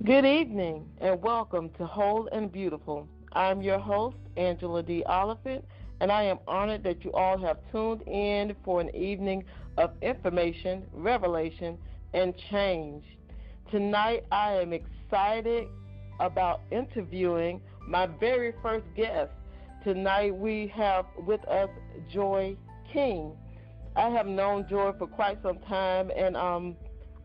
Good evening and welcome to Whole and Beautiful. I'm your host, Angela Oliphant, and I am honored that you all have tuned in for an evening of information, revelation, and change. Tonight, I am excited about interviewing my very first guest. Tonight, we have with us Joy King. I have known Joy for quite some time, and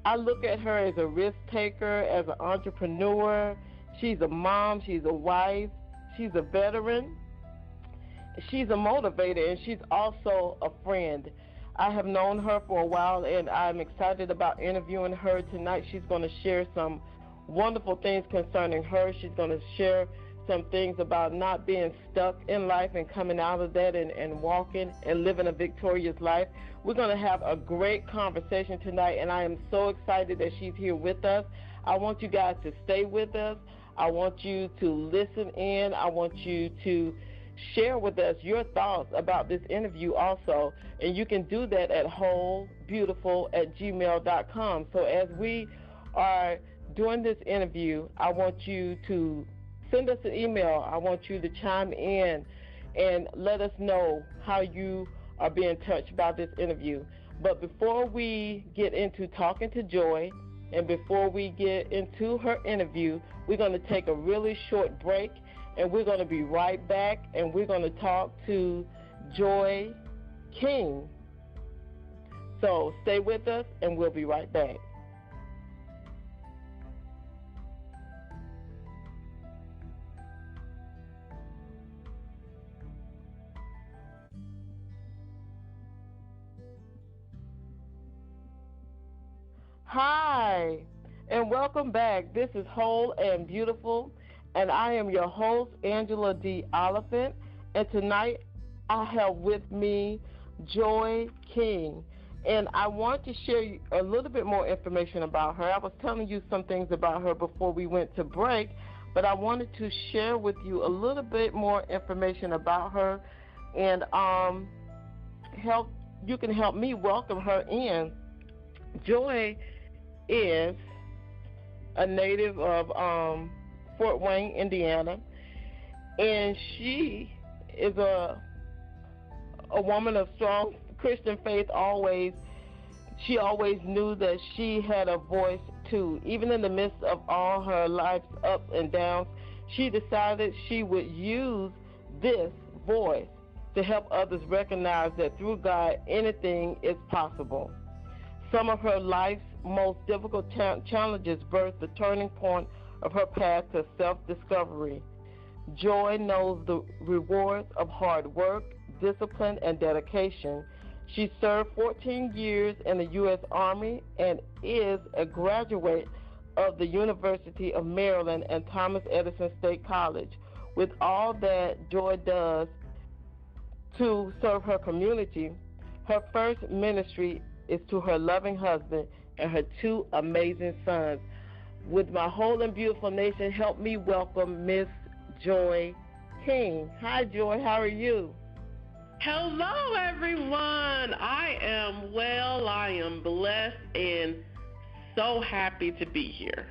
I look at her as a risk taker, as an entrepreneur. She's a mom, she's a wife, she's a veteran, she's a motivator, and she's also a friend. I have known her for a while, and I'm excited about interviewing her tonight. She's going to share some wonderful things concerning her. She's going to share some things about not being stuck in life and coming out of that and walking and living a victorious life. We're going to have a great conversation tonight, and I am so excited that she's here with us. I want you guys to stay with us. I want you to listen in. I want you to share with us your thoughts about this interview also, and you can do that at wholebeautiful@gmail.com. So as we are doing this interview, I want you to send us an email. I want you to chime in and let us know how you are being touched by this interview. But before we get into talking to Joy and before we get into her interview, we're going to take a really short break, and we're going to be right back, and we're going to talk to Joy King. So stay with us, and we'll be right back. Hi, and welcome back. This is Whole and Beautiful, and I am your host, Angela Oliphant, and tonight I have with me Joy King, and I want to share a little bit more information about her. I was telling you some things about her before we went to break, but I wanted to share with you a little bit more information about her, and you can help me welcome her in. Joy is a native of Fort Wayne, Indiana, and she is a woman of strong Christian faith. She always knew that she had a voice too. Even in the midst of all her life's ups and downs, she decided she would use this voice to help others recognize that through God, anything is possible. Some of her life's most difficult challenges birthed the turning point of her path to self-discovery. Joy knows the rewards of hard work, discipline, and dedication. She served 14 years in the U.S. Army and is a graduate of the University of Maryland and Thomas Edison State College. With all that Joy does to serve her community, her first ministry is to her loving husband and her two amazing sons. With my Whole and Beautiful nation, help me welcome Miss Joy King. Hi, Joy. How are you? Hello, everyone. I am well. I am blessed and so happy to be here.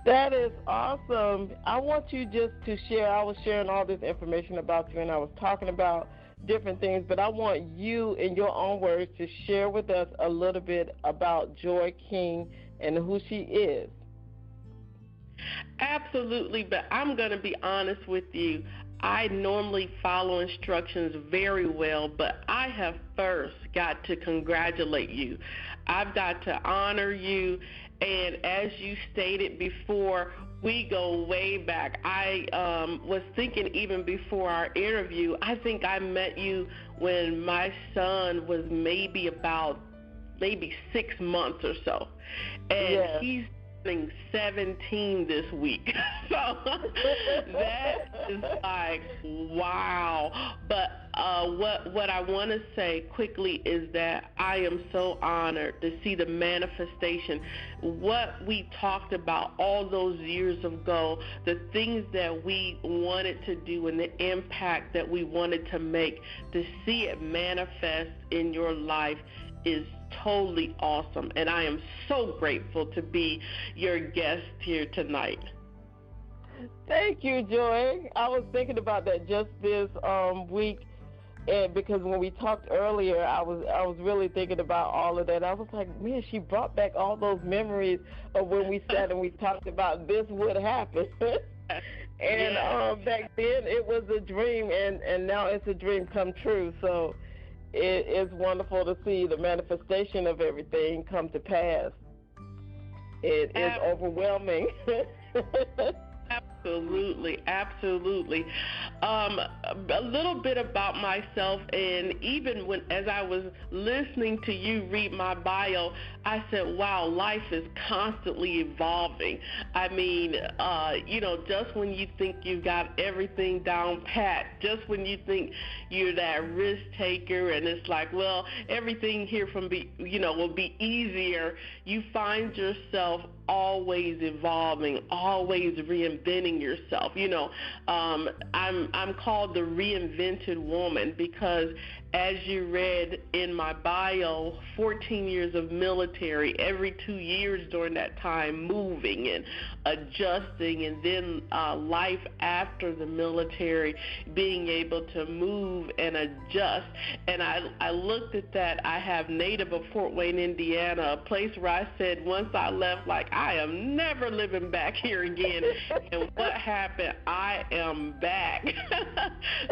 That is awesome. I want you just to share. I was sharing all this information about you, and I was talking about different things, but I want you, in your own words, to share with us a little bit about Joy King and who she is. Absolutely, but I'm going to be honest with you. I normally follow instructions very well, but I have first got to congratulate you. I've got to honor you, and as you stated before, we go way back. I was thinking even before our interview, I think I met you when my son was maybe 6 months or so. And yes. He's turning 17 this week. So that is like, wow. But what I want to say quickly is that I am so honored to see the manifestation. What we talked about all those years ago, the things that we wanted to do and the impact that we wanted to make, to see it manifest in your life is totally awesome, and I am so grateful to be your guest here tonight. Thank you, Joy. I was thinking about that just this week, and because when we talked earlier, I was really thinking about all of that. I was like, man, she brought back all those memories of when we sat and we talked about this would happen. And back then it was a dream, and now it's a dream come true. So it is wonderful to see the manifestation of everything come to pass. It is overwhelming. Absolutely, absolutely. A little bit about myself, and even as I was listening to you read my bio, I said, wow, life is constantly evolving. I mean, just when you think you've got everything down pat, just when you think you're that risk taker, and it's like, well, everything here will be easier, you find yourself always evolving, always reinventing yourself. I'm called the reinvented woman because, as you read in my bio, 14 years of military, every 2 years during that time moving and adjusting, and then life after the military, being able to move and adjust. And I looked at that. I have native of Fort Wayne, Indiana, a place where I said once I left, like, I am never living back here again. And what happened? I am back.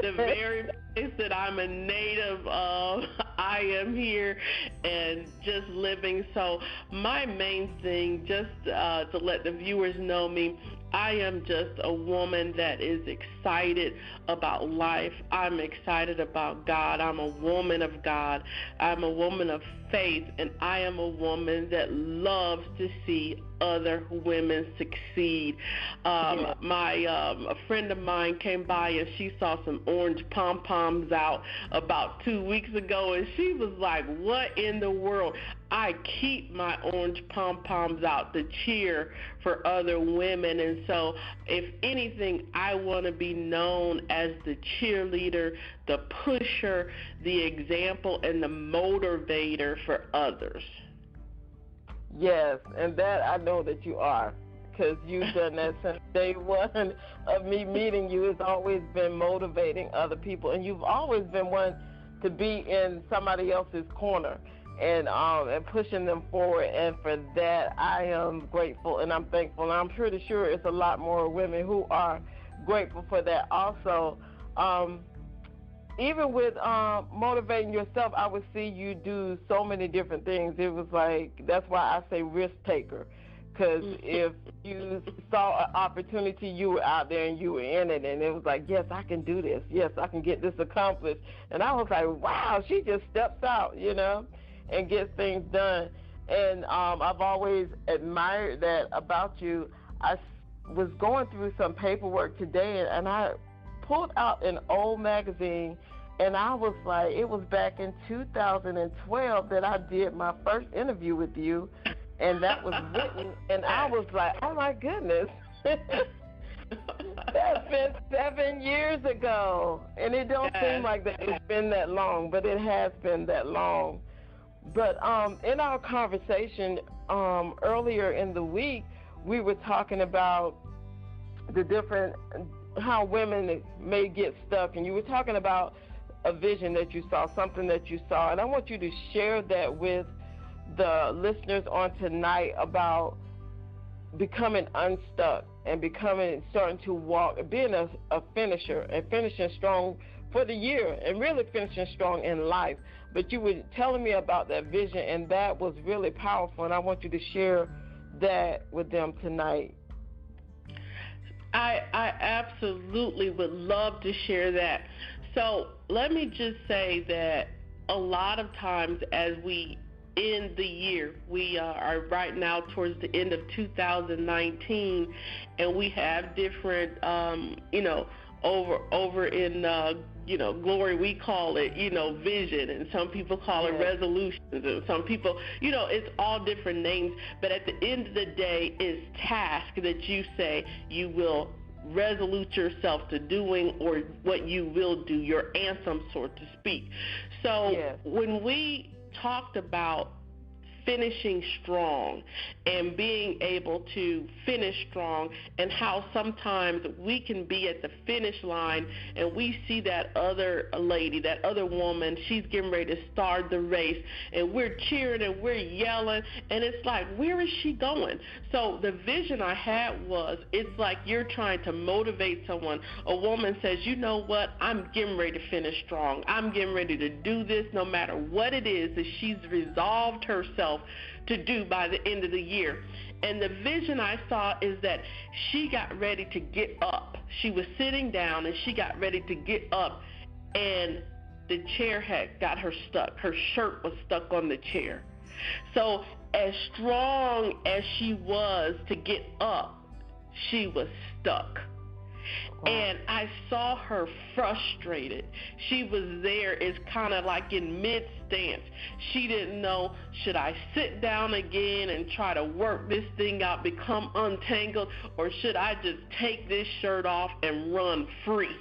The very place that I'm a native of, I am here and just living. So my main thing, just to let the viewers know me, I am just a woman that is excited about life. I'm excited about God. I'm a woman of God. I'm a woman of faith, and I am a woman that loves to see other women succeed. A friend of mine came by and she saw some orange pom-poms out about 2 weeks ago, and she was like, what in the world? I keep my orange pom-poms out to cheer for other women. And so if anything, I want to be known as the cheerleader, the pusher, the example, and the motivator for others. Yes, and that I know that you are, because you've done that since day one of me meeting you. It's always been motivating other people, and you've always been one to be in somebody else's corner and pushing them forward. And for that, I am grateful and I'm thankful. And I'm pretty sure it's a lot more women who are grateful for that also. Even with motivating yourself, I would see you do so many different things. It was like, that's why I say risk taker, because if you saw an opportunity, you were out there and you were in it, and it was like, yes, I can do this. Yes, I can get this accomplished. And I was like, wow, she just steps out, and gets things done. And I've always admired that about you. I was going through some paperwork today, and I pulled out an old magazine, and I was like, it was back in 2012 that I did my first interview with you, and that was written, and I was like, oh my goodness. That's been 7 years ago, and it don't seem like that it's been that long, but it has been that long. But in our conversation earlier in the week, we were talking about the different, how women may get stuck, and you were talking about a vision that you saw, something that you saw, and I want you to share that with the listeners on tonight about becoming unstuck and starting to walk, being a finisher and finishing strong for the year and really finishing strong in life. But you were telling me about that vision, and that was really powerful, and I want you to share that with them tonight. I absolutely would love to share that. So let me just say that a lot of times as we end the year, we are right now towards the end of 2019, and we have different, over in, glory, we call it, vision, and some people call it resolutions, and some people, it's all different names, but at the end of the day, it's task that you say you will resolute yourself to doing, or what you will do, your anthem, so to speak. So when we talked about finishing strong and being able to finish strong, and how sometimes we can be at the finish line and we see that other lady, that other woman, she's getting ready to start the race, and we're cheering and we're yelling, and it's like, where is she going? So the vision I had was, it's like you're trying to motivate someone. A woman says, you know what, I'm getting ready to finish strong. I'm getting ready to do this no matter what it is that she's resolved herself to do by the end of the year. And the vision I saw is that she got ready to get up. She was sitting down and she got ready to get up, and the chair had got her stuck. Her shirt was stuck on the chair. So as strong as she was to get up, she was stuck. And I saw her frustrated. She was there, it's kind of like in mid-stance. She didn't know, should I sit down again and try to work this thing out, become untangled, or should I just take this shirt off and run free?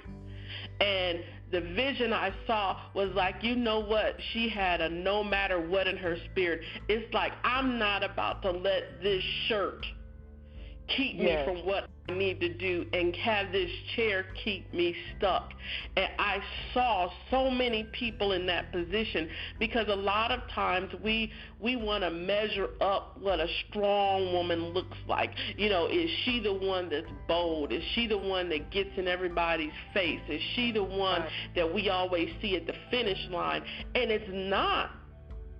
And the vision I saw was like, you know what? She had a no matter what in her spirit. It's like, I'm not about to let this shirt keep me from what I need to do and have this chair keep me stuck. And I saw so many people in that position, because a lot of times we want to measure up what a strong woman looks like. You know, is she the one that's bold? Is she the one that gets in everybody's face? Is she the one that we always see at the finish line? And it's not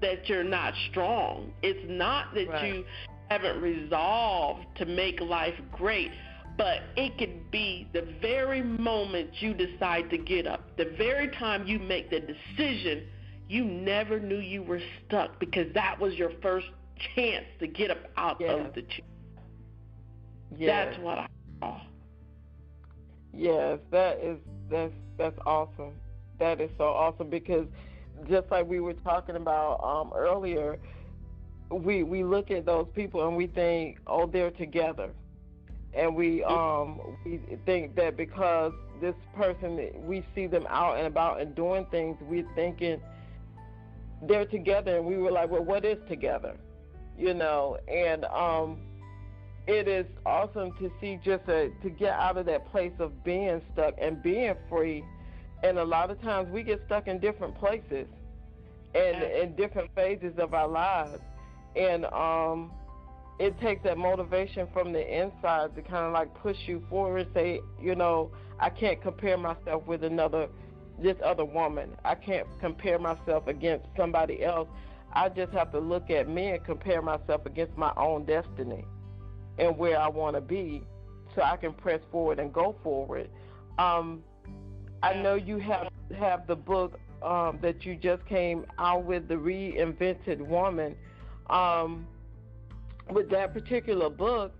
that you're not strong. It's not that you haven't resolved to make life great, but it could be the very moment you decide to get up, the very time you make the decision, you never knew you were stuck, because that was your first chance to get up out of the chair. That's what I saw. Yes, that's awesome. That is so awesome, because just like we were talking about earlier, we look at those people and we think, oh, they're together, and we think that because this person, we see them out and about and doing things, we're thinking they're together, and we were like, well, what is together, you know? And it is awesome to see just to get out of that place of being stuck and being free. And a lot of times we get stuck in different places and in different phases of our lives. And it takes that motivation from the inside to kind of like push you forward and say, you know, I can't compare myself with this other woman. I can't compare myself against somebody else. I just have to look at me and compare myself against my own destiny and where I want to be, so I can press forward and go forward. I know you have the book that you just came out with, The Reinvented Woman. With that particular book,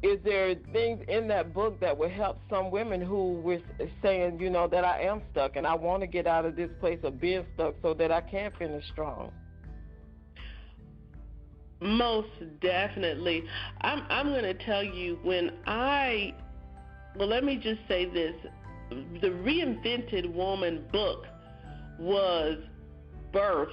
is there things in that book that would help some women who were saying, you know, that I am stuck and I want to get out of this place of being stuck so that I can finish strong? Most definitely. I'm going to tell you, let me just say this. The Reinvented Woman book was birthed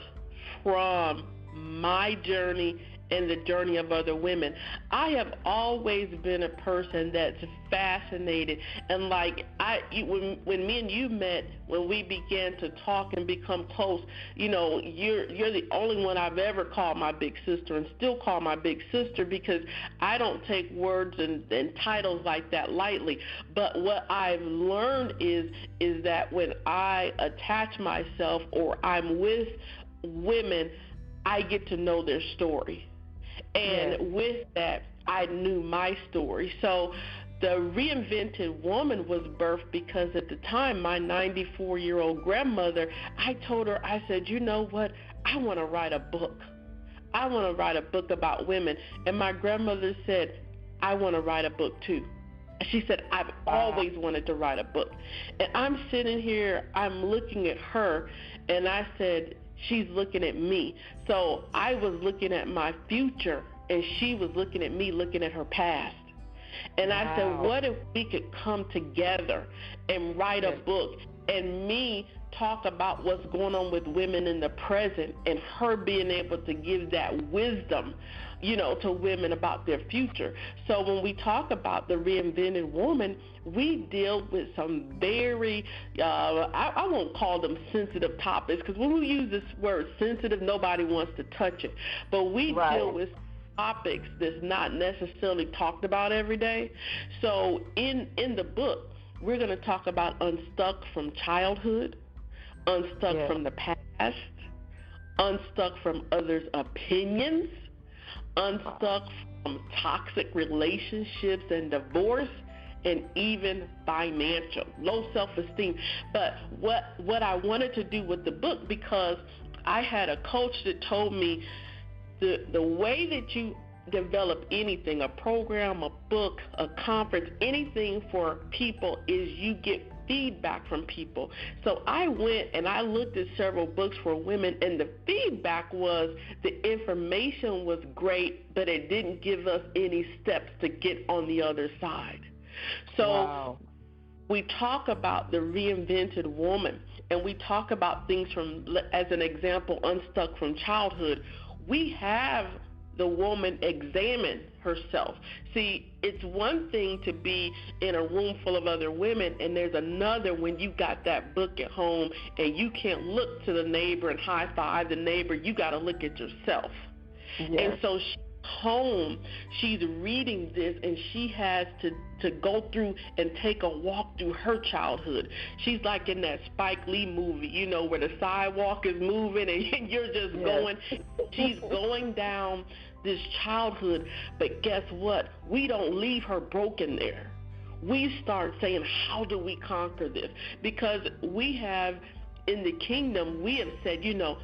from my journey and the journey of other women. I have always been a person that's fascinated, and like when me and you met, when we began to talk and become close, you know, you're the only one I've ever called my big sister, and still call my big sister, because I don't take words and titles like that lightly. But what I've learned is that when I attach myself or I'm with women, I get to know their story. And with that, I knew my story. So the Reinvented Woman was birthed because at the time, my 94-year-old grandmother, I told her, I said, you know what, I want to write a book. I want to write a book about women. And my grandmother said, I want to write a book too. She said, I've always wanted to write a book. And I'm sitting here, I'm looking at her, and I said, she's looking at me. So I was looking at my future, and she was looking at me, looking at her past. And I said, what if we could come together and write a book, and me talk about what's going on with women in the present and her being able to give that wisdom, to women about their future. So when we talk about the reinvented woman, we deal with some very, I won't call them sensitive topics, because when we use this word sensitive, nobody wants to touch it. But we deal with topics that's not necessarily talked about every day. So in the book, we're going to talk about unstuck from childhood, unstuck from the past, unstuck from others' opinions, unstuck from toxic relationships and divorce, and even financial, low self-esteem. But what I wanted to do with the book, because I had a coach that told me the way that you develop anything, a program, a book, a conference, anything for people, is you get feedback from people. So I went and I looked at several books for women, and the feedback was the information was great, but it didn't give us any steps to get on the other side. So we talk about the reinvented woman, and we talk about things from, as an example, unstuck from childhood. We have the woman examine herself. See, it's one thing to be in a room full of other women, and there's another when you got that book at home and you can't look to the neighbor and high-five the neighbor. You got to look at yourself. Yes. And so home, she's reading this, and she has to go through and take a walk through her childhood. She's like in that Spike Lee movie, where the sidewalk is moving and you're just going. She's going down this childhood, but guess what? We don't leave her broken there. We start saying, how do we conquer this? Because we have, in the kingdom, we have said, no,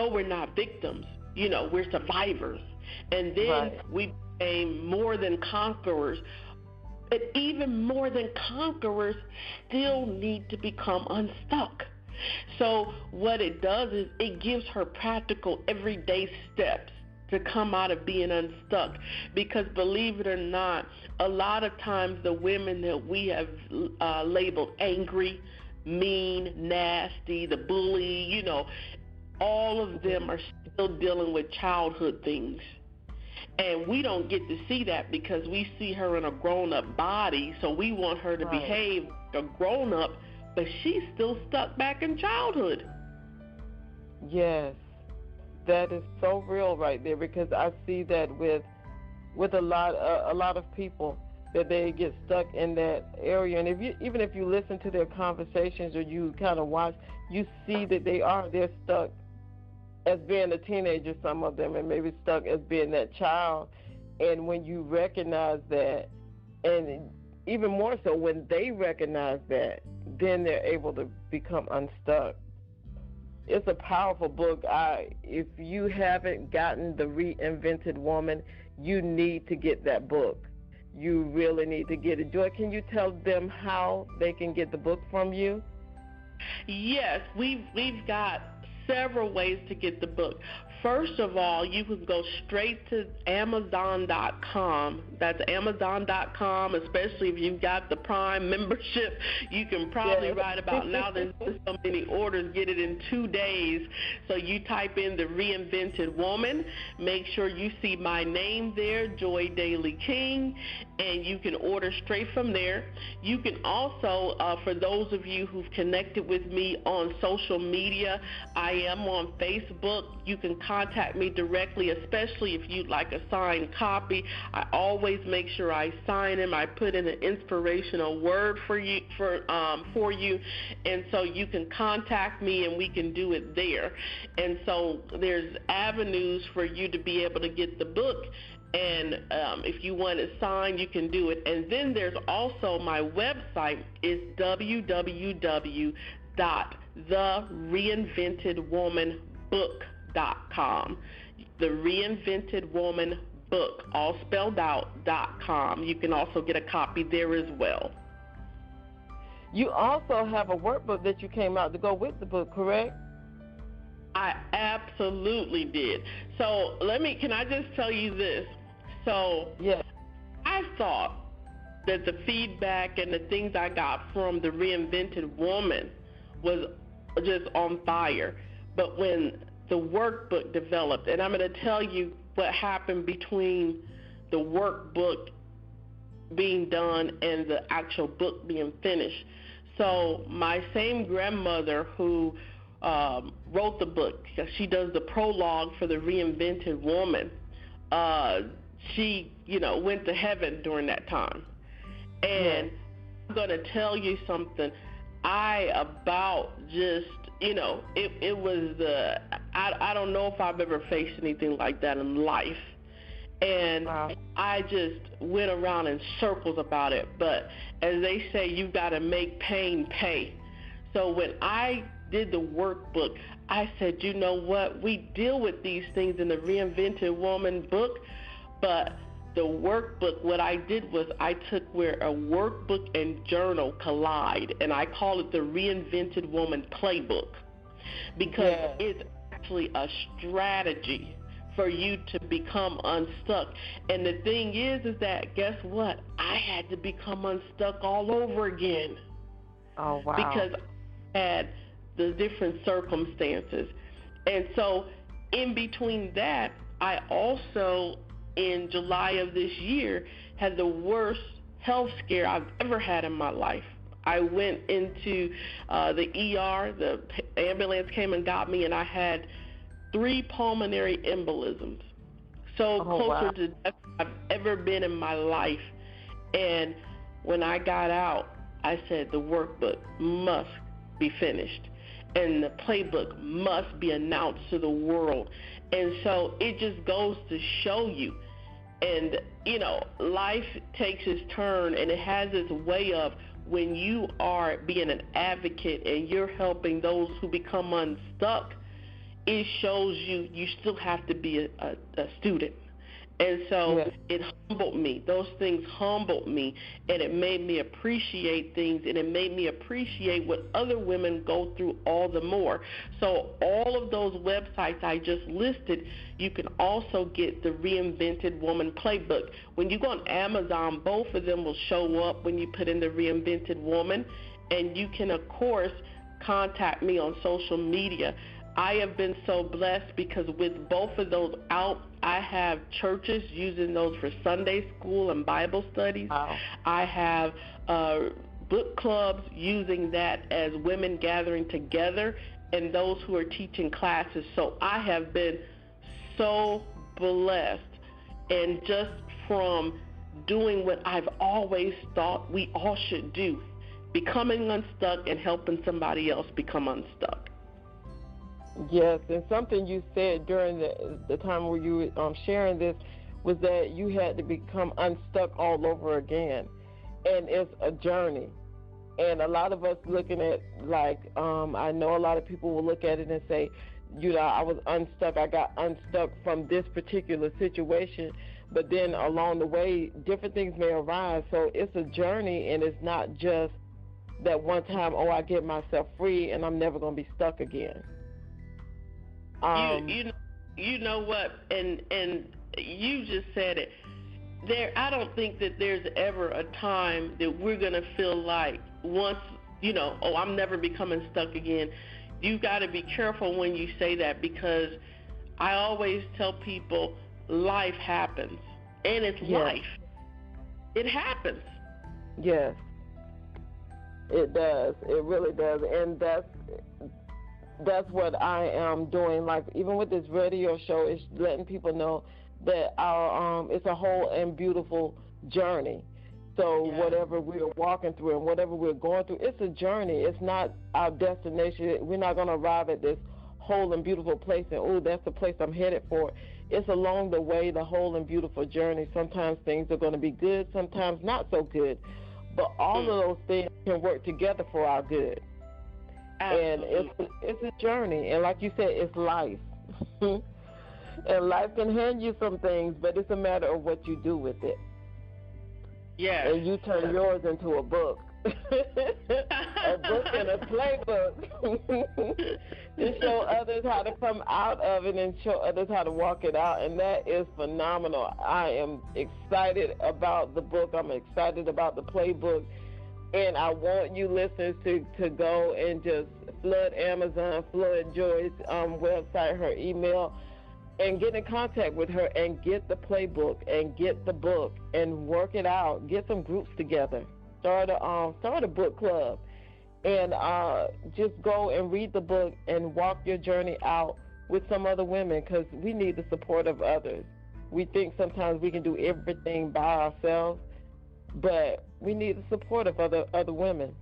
we're not victims. We're survivors. And then we became more than conquerors. But even more than conquerors still need to become unstuck. So what it does is it gives her practical everyday steps to come out of being unstuck. Because believe it or not, a lot of times the women that we have labeled angry, mean, nasty, the bully, all of them are still dealing with childhood things. And we don't get to see that because we see her in a grown-up body, so we want her to behave like a grown-up, but she's still stuck back in childhood. Yes, that is so real right there, because I see that with a lot of people, that they get stuck in that area. And even if you listen to their conversations or you kind of watch, you see that they're stuck as being a teenager, some of them, and maybe stuck as being that child. And when you recognize that, and even more so when they recognize that, then they're able to become unstuck. It's a powerful book. If you haven't gotten The Reinvented Woman, you need to get that book. You really need to get it. Joy, can you tell them how they can get the book from you? Yes, we've got several ways to get the book. First of all, you can go straight to Amazon.com. That's Amazon.com, especially if you've got the Prime membership. You can probably right about now, there's so many orders, get it in 2 days. So you type in The Reinvented Woman. Make sure you see my name there, Joy Daly King, and you can order straight from there. You can also, for those of you who've connected with me on social media, I am on Facebook. You can contact me directly, especially if you'd like a signed copy. I always make sure I sign them. I put in an inspirational word for you, and so you can contact me and we can do it there. And so there's avenues for you to be able to get the book. And if you want it signed, you can do it. And then there's also my website is www.thereinventedwomanbook.com. The Reinvented Woman Book, all spelled out, .com. You can also get a copy there as well. You also have a workbook that you came out to go with the book, correct? I absolutely did. So can I just tell you this? So yes. I thought that the feedback and the things I got from The Reinvented Woman was just on fire. But when the workbook developed, and I'm going to tell you what happened between the workbook being done and the actual book being finished. So my same grandmother who wrote the book, she does the prologue for the Reinvented Woman. She, went to heaven during that time. And I'm going to tell you something. I don't know if I've ever faced anything like that in life. And I just went around in circles about it. But as they say, you've got to make pain pay. So when I did the workbook, I said, you know what? We deal with these things in the Reinvented Woman book, but the workbook, what I did was I took where a workbook and journal collide, and I call it the Reinvented Woman Playbook, because it's actually a strategy for you to become unstuck. And the thing is that, guess what? I had to become unstuck all over again. Oh, wow. Because I had the different circumstances. And so in between that, I also, in July of this year, had the worst health scare I've ever had in my life. I went into the ER, the ambulance came and got me, and I had 3 pulmonary embolisms. So closer to death I've ever been in my life. And when I got out, I said the workbook must be finished, and the playbook must be announced to the world. And so it just goes to show you. And, life takes its turn, and it has its way of, when you are being an advocate and you're helping those who become unstuck, it shows you still have to be a student. And so it humbled me. Those things humbled me, and it made me appreciate things, and it made me appreciate what other women go through all the more. So all of those websites I just listed, you can also get the Reinvented Woman Playbook. When you go on Amazon, both of them will show up when you put in the Reinvented Woman, and you can, of course, contact me on social media. I have been so blessed because with both of those out, I have churches using those for Sunday school and Bible studies. Wow. I have book clubs using that as women gathering together, and those who are teaching classes. So I have been so blessed, and just from doing what I've always thought we all should do, becoming unstuck and helping somebody else become unstuck. Yes, and something you said during the time where you were sharing this was that you had to become unstuck all over again. And it's a journey. And a lot of us looking at, I know a lot of people will look at it and say, I was unstuck. I got unstuck from this particular situation. But then along the way, different things may arise. So it's a journey, and it's not just that one time, I get myself free and I'm never going to be stuck again. You know what, and you just said it. I don't think that there's ever a time that we're gonna feel like once, I'm never becoming stuck again. You got to be careful when you say that, because I always tell people life happens, and it's life. It happens. Yes, it does. It really does, and that's what I am doing. Like, even with this radio show, it's letting people know that our it's a whole and beautiful journey. So whatever we're walking through and whatever we're going through, it's a journey. It's not our destination. We're not going to arrive at this whole and beautiful place and, that's the place I'm headed for. It's along the way, the whole and beautiful journey. Sometimes things are going to be good, sometimes not so good. But all of those things can work together for our good. Absolutely. And it's a journey, and like you said, it's life. And life can hand you some things, but it's a matter of what you do with it. Yeah. And you turn yours into a book. A book and a playbook to show others how to come out of it and show others how to walk it out, and that is phenomenal. I am excited about the book. I'm excited about the playbook. And I want you listeners to go and just flood Amazon, flood Joy's website, her email, and get in contact with her and get the playbook and get the book and work it out. Get some groups together. Start a book club and just go and read the book and walk your journey out with some other women, because we need the support of others. We think sometimes we can do everything by ourselves, but we need the support of other women.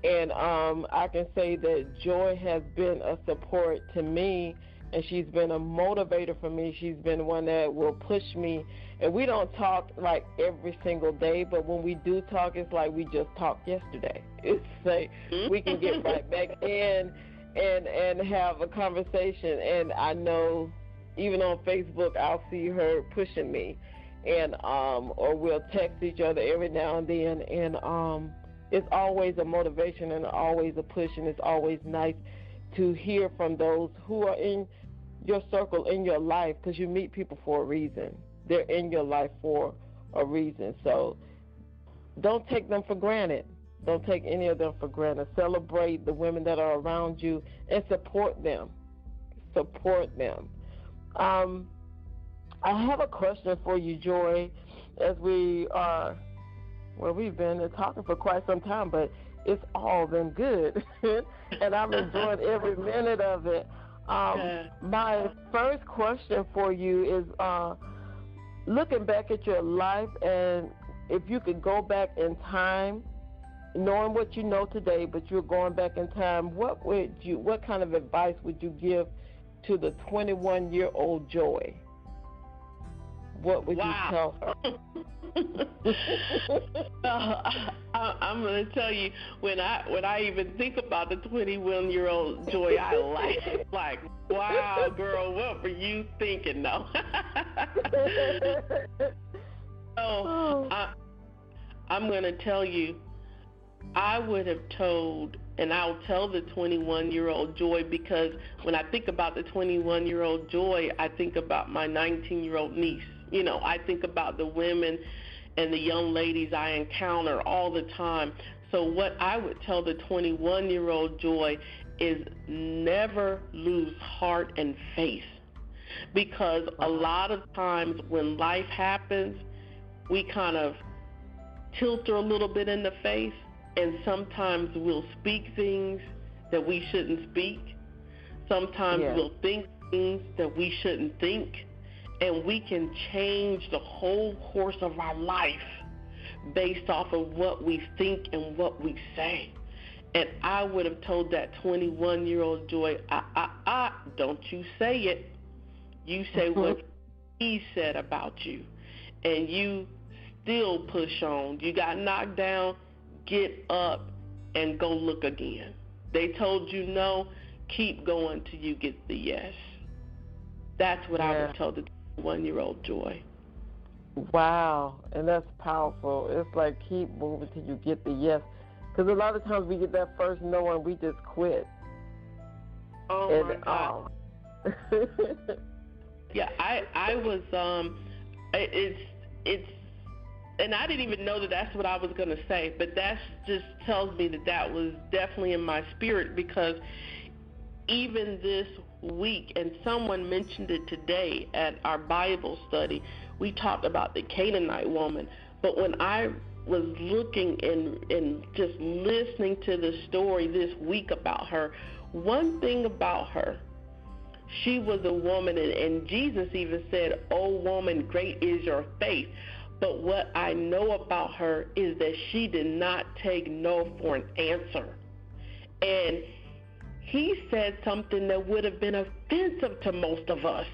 And I can say that Joy has been a support to me, and she's been a motivator for me. She's been one that will push me. And we don't talk like every single day, but when we do talk, it's like we just talked yesterday. It's like we can get right back in and have a conversation. And I know even on Facebook, I'll see her pushing me, and or we'll text each other every now and then. And it's always a motivation and always a push, and it's always nice to hear from those who are in your circle, in your life, because you meet people for a reason. They're in your life for a reason. So don't take them for granted. Don't take any of them for granted. Celebrate the women that are around you and support them. Support them. I have a question for you, Joy, as we are, well, we've been talking for quite some time, but it's all been good, and I've enjoyed every minute of it. My first question for you is, looking back at your life, and if you could go back in time, knowing what you know today, but you're going back in time, what kind of advice would you give to the 21-year-old Joy? What would you tell her? I'm going to tell you, when I even think about the 21-year-old Joy, I like, wow, girl, what were you thinking, though? So I'm going to tell you, I would have told, and I'll tell the 21-year-old Joy, because when I think about the 21-year-old Joy, I think about my 19-year-old niece. You know, I think about the women and the young ladies I encounter all the time. So what I would tell the 21-year-old Joy is never lose heart and faith, because a lot of times when life happens, we kind of tilt her a little bit in the face, and sometimes we'll speak things that we shouldn't speak. Sometimes we'll think things that we shouldn't think. And we can change the whole course of our life based off of what we think and what we say. And I would have told that 21-year-old Joy, don't you say it. You say what he said about you. And you still push on. You got knocked down, get up, and go look again. They told you no, keep going till you get the yes. That's what I would tell the 21-year-old Joy. Wow, and that's powerful. It's like keep moving till you get the yes, because a lot of times we get that first no and we just quit. Oh my God. Yeah, I was it's and I didn't even know that that's what I was going to say, but that just tells me that was definitely in my spirit, because even this week, and someone mentioned it today at our Bible study, we talked about the Canaanite woman. But when I was looking and just listening to the story this week about her, one thing about her, she was a woman, and Jesus even said, "Oh woman, great is your faith." But what I know about her is that she did not take no for an answer. And he said something that would have been offensive to most of us.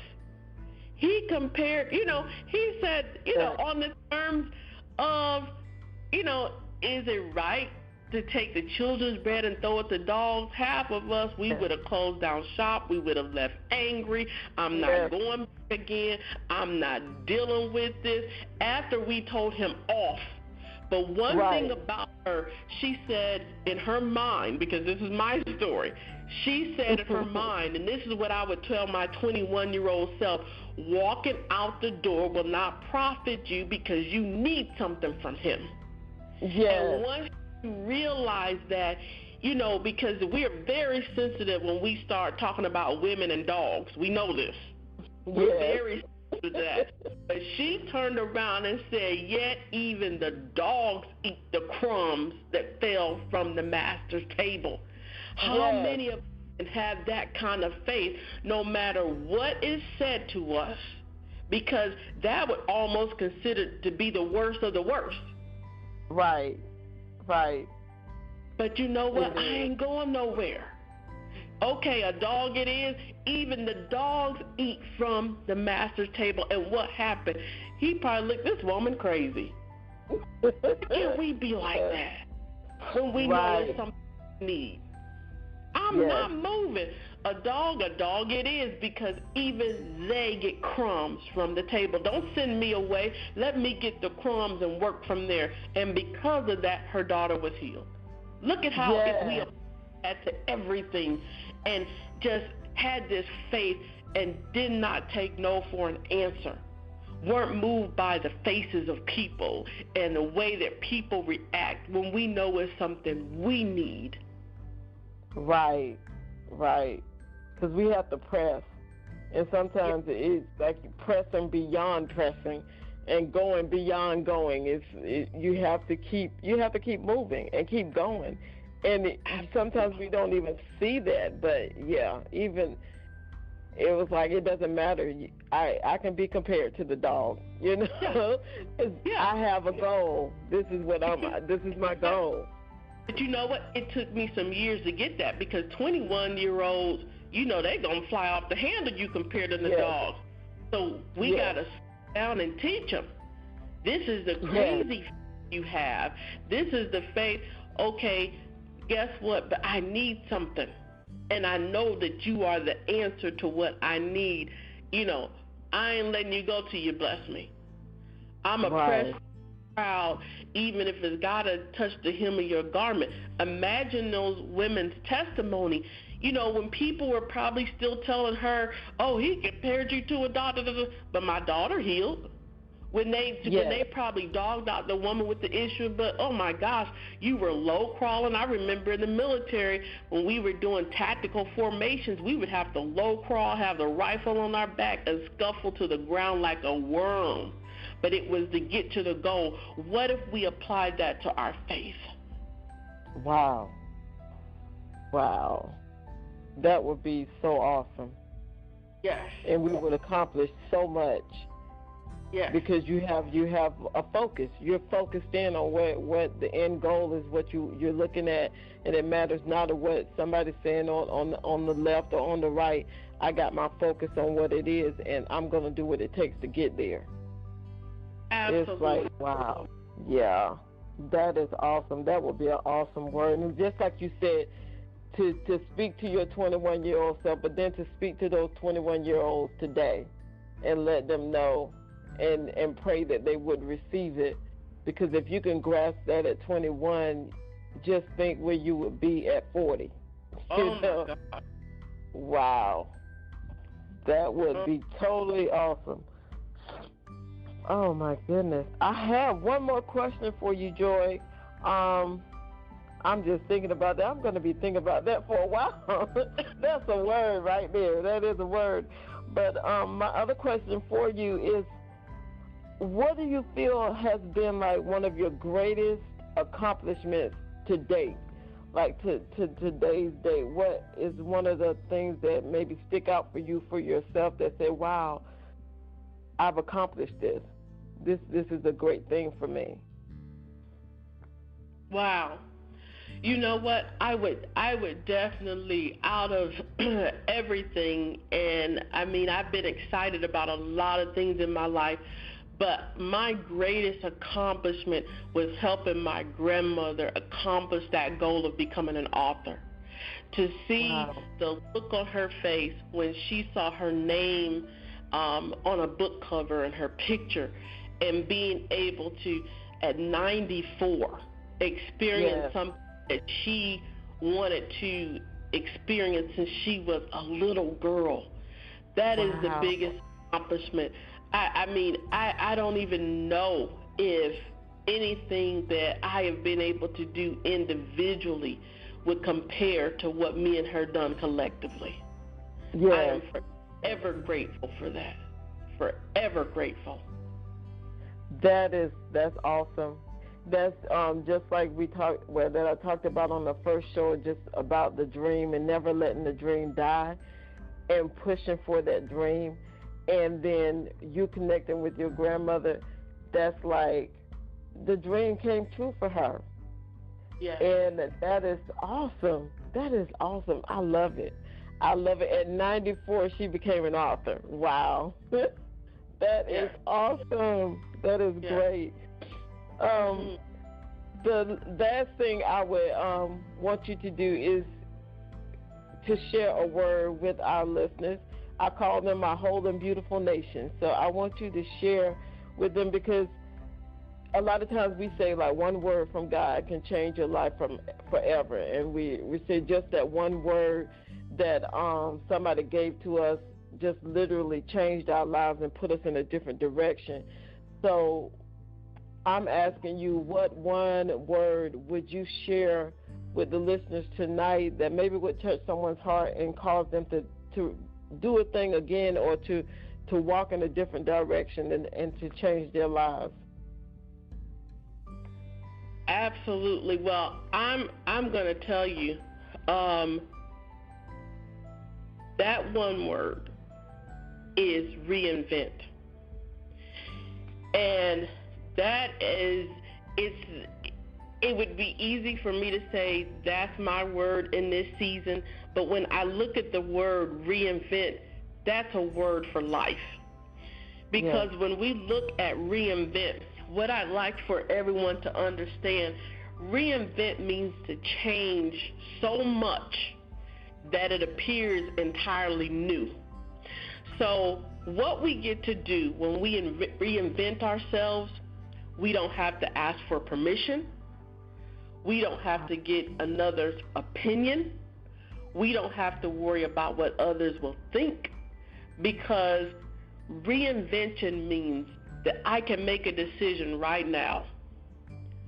He compared, he said, on the terms of, is it right to take the children's bread and throw it to dogs? Half of us, we would have closed down shop. We would have left angry. I'm not going back again. I'm not dealing with this. After we told him off. But one thing about her, she said in her mind, because this is my story, she said in her mind, and this is what I would tell my 21-year-old self, walking out the door will not profit you because you need something from him. Yes. And once you realize that, because we're very sensitive when we start talking about women and dogs. We know this. We're very sensitive to that. But she turned around and said, yet even the dogs eat the crumbs that fell from the master's table. How many of us can have that kind of faith no matter what is said to us? Because that would almost consider to be the worst of the worst. Right. But you know what? I ain't going nowhere. Okay, a dog it is. Even the dogs eat from the master's table. And what happened? He probably looked this woman crazy. Can we be like that when we know it's something we need? I'm not moving. A dog it is, because even they get crumbs from the table. Don't send me away. Let me get the crumbs and work from there. And because of that, her daughter was healed. Look at how if we apply that to everything and just had this faith and did not take no for an answer, weren't moved by the faces of people and the way that people react when we know it's something we need. Right. Because we have to press. And sometimes it's like pressing beyond pressing and going beyond going. You have to keep moving and keep going. And sometimes we don't even see that, but even it was like it doesn't matter. I can be compared to the dog, I have a goal. This is my goal. But you know what? It took me some years to get that, because 21-year-olds, they're going to fly off the handle you compared to the dog. So we got to sit down and teach them. This is the crazy faith you have. This is the faith, okay, guess what? But I need something. And I know that you are the answer to what I need. I ain't letting you go till you bless me. I'm a press proud, even if it's got to touch the hem of your garment. Imagine those women's testimony. When people were probably still telling her, oh, he compared you to a daughter, but my daughter healed. When they probably dogged out the woman with the issue, but oh my gosh, you were low crawling. I remember in the military when we were doing tactical formations, we would have to low crawl, have the rifle on our back, and scuffle to the ground like a worm. But it was to get to the goal. What if we applied that to our faith? Wow. That would be so awesome. Yes. And we would accomplish so much. Yes. Because you have a focus. You're focused in on what the end goal is, what you're looking at, and it matters not what somebody's saying on the left or on the right. I got my focus on what it is, and I'm going to do what it takes to get there. Absolutely. It's like, wow. Yeah. That is awesome. That would be an awesome word. And just like you said, to speak to your 21-year-old self, but then to speak to those 21-year-olds today and let them know and pray that they would receive it. Because if you can grasp that at 21, just think where you would be at 40. Oh, my God. Wow. That would be totally awesome. Oh, my goodness. I have one more question for you, Joy. I'm just thinking about that. I'm going to be thinking about that for a while. That's a word right there. That is a word. But my other question for you is, what do you feel has been like one of your greatest accomplishments to date? Like to today's date, what is one of the things that maybe stick out for you for yourself that say, wow, I've accomplished this. This is a great thing for me. Wow. You know what? I would definitely, out of everything, and I mean, I've been excited about a lot of things in my life, but my greatest accomplishment was helping my grandmother accomplish that goal of becoming an author. To see the look on her face when she saw her name on a book cover and her picture, and being able to, at 94, experience something that she wanted to experience since she was a little girl. That is the biggest accomplishment. I mean, I don't even know if anything that I have been able to do individually would compare to what me and her done collectively. Yes. I am forever grateful for that. Forever grateful. That's awesome. That's just like that I talked about on the first show, just about the dream and never letting the dream die and pushing for that dream. And then you connecting with your grandmother, that's like the dream came true for her. Yes. And that is awesome. That is awesome. I love it. I love it. At 94, she became an author. Wow. That is awesome. That is great. The last thing I would want you to do is to share a word with our listeners. I call them my whole and beautiful nation. So I want you to share with them, because a lot of times we say like one word from God can change your life from forever. And we say just that one word that somebody gave to us just literally changed our lives and put us in a different direction. So I'm asking you, what one word would you share with the listeners tonight that maybe would touch someone's heart and cause them to do a thing again, or to walk in a different direction and to change their lives? Absolutely. Well, I'm going to tell you that one word is reinvent. And that is, it would be easy for me to say that's my word in this season, but when I look at the word reinvent, that's a word for life. Because when we look at reinvent, what I'd like for everyone to understand, reinvent means to change so much that it appears entirely new. So what we get to do when we reinvent ourselves, we don't have to ask for permission. We don't have to get another's opinion. We don't have to worry about what others will think, because reinvention means that I can make a decision right now.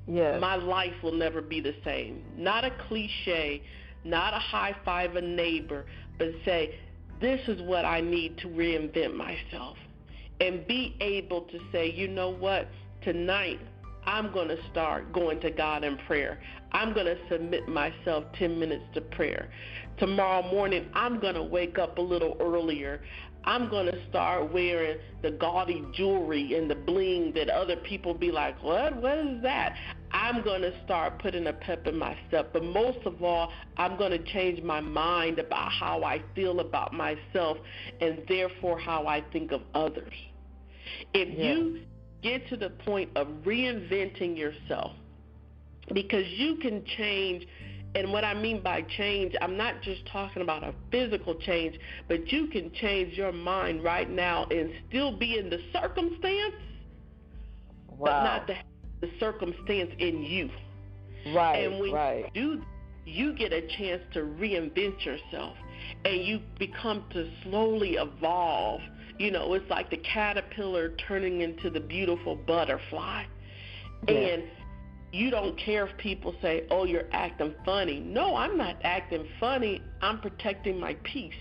Yes. My life will never be the same. Not a cliche, not a high five a neighbor, but say, this is what I need to reinvent myself. And be able to say, you know what, tonight I'm going to start going to God in prayer. I'm going to submit myself 10 minutes to prayer. Tomorrow morning, I'm going to wake up a little earlier. I'm going to start wearing the gaudy jewelry and the bling that other people be like, what is that? I'm going to start putting a pep in my step. But most of all, I'm going to change my mind about how I feel about myself and therefore how I think of others. If you get to the point of reinventing yourself, because you can change. And what I mean by change, I'm not just talking about a physical change, but you can change your mind right now and still be in the circumstance, but not the circumstance in you. Right, and when you do, you get a chance to reinvent yourself, and you become to slowly evolve. You know, it's like the caterpillar turning into the beautiful butterfly. And you don't care if people say, oh, you're acting funny. No, I'm not acting funny. I'm protecting my peace.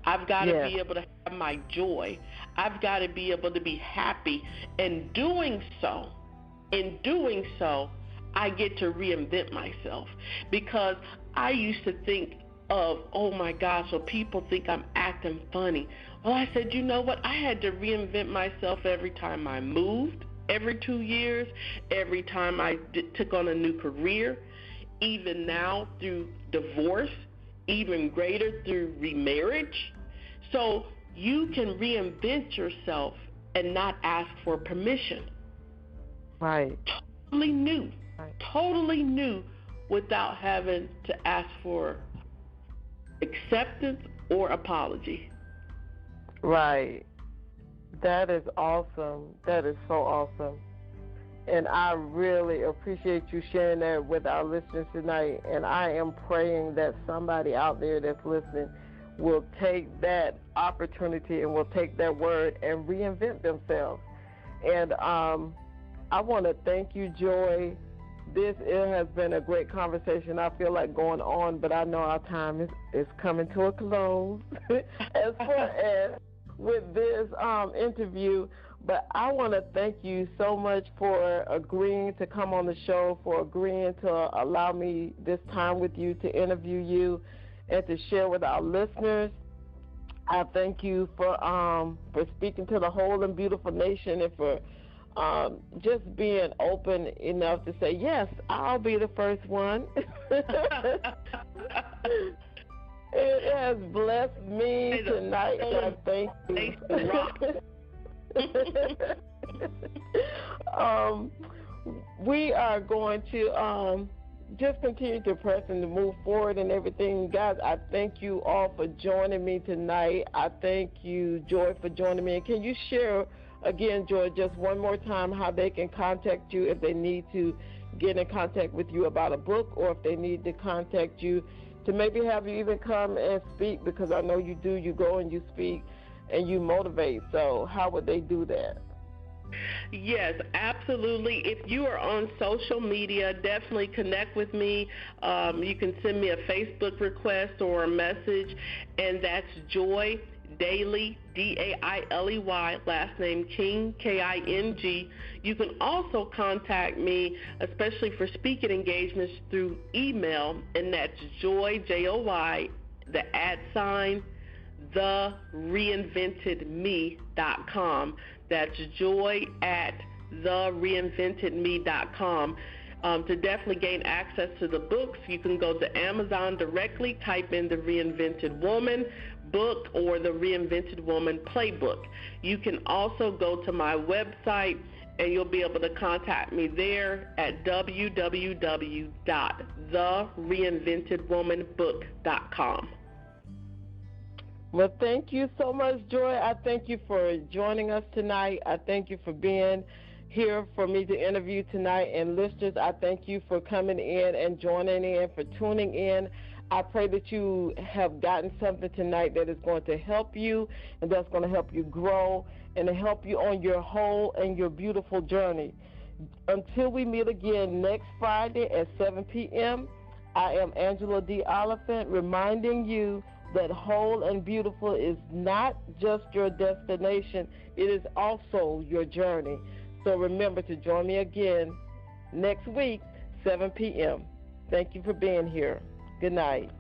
I've got to be able to have my joy. I've got to be able to be happy. In doing so, I get to reinvent myself. Because I used to think of, oh, my gosh, so people think I'm acting funny. Well, I said, you know what? I had to reinvent myself every time I moved. Every 2 years, every time I took on a new career, even now through divorce, even greater through remarriage. So you can reinvent yourself and not ask for permission. Right. Totally new. Totally new, without having to ask for acceptance or apology. Right. That is awesome. That is so awesome. And I really appreciate you sharing that with our listeners tonight. And I am praying that somebody out there that's listening will take that opportunity and will take that word and reinvent themselves. And I want to thank you, Joy, It has been a great conversation. I feel like going on, but I know our time is coming to a close as far as with this interview. But I want to thank you so much for agreeing to come on the show, for agreeing to allow me this time with you to interview you and to share with our listeners. I thank you for speaking to the whole and beautiful nation, and for just being open enough to say, yes, I'll be the first one. It has blessed me tonight, and I thank you. We are going to just continue to press and to move forward and everything. Guys, I thank you all for joining me tonight. I thank you, Joy, for joining me. And can you share, again, Joy, just one more time how they can contact you if they need to get in contact with you about a book, or if they need to contact you to maybe have you even come and speak, because I know you do. You go and you speak and you motivate. So how would they do that? Yes, absolutely. If you are on social media, definitely connect with me. You can send me a Facebook request or a message, and that's Joy Dailey, Dailey, last name King, King. You can also contact me, especially for speaking engagements, through email, and that's Joy, Joy, the @ thereinventedme.com. That's joy at thereinventedme.com. To definitely gain access to the books, you can go to Amazon directly, type in The Reinvented Woman book or The Reinvented Woman playbook. You can also go to my website, and you'll be able to contact me there at www.thereinventedwomanbook.com. Well, thank you so much, Joy. I thank you for joining us tonight. I thank you for being here for me to interview tonight. And listeners, I thank you for coming in and joining in, for tuning in. I pray that you have gotten something tonight that is going to help you, and that's going to help you grow and to help you on your whole and your beautiful journey. Until we meet again next Friday at 7 p.m., I am Angela Oliphant, reminding you that whole and beautiful is not just your destination, it is also your journey. So remember to join me again next week, 7 p.m. Thank you for being here. Good night.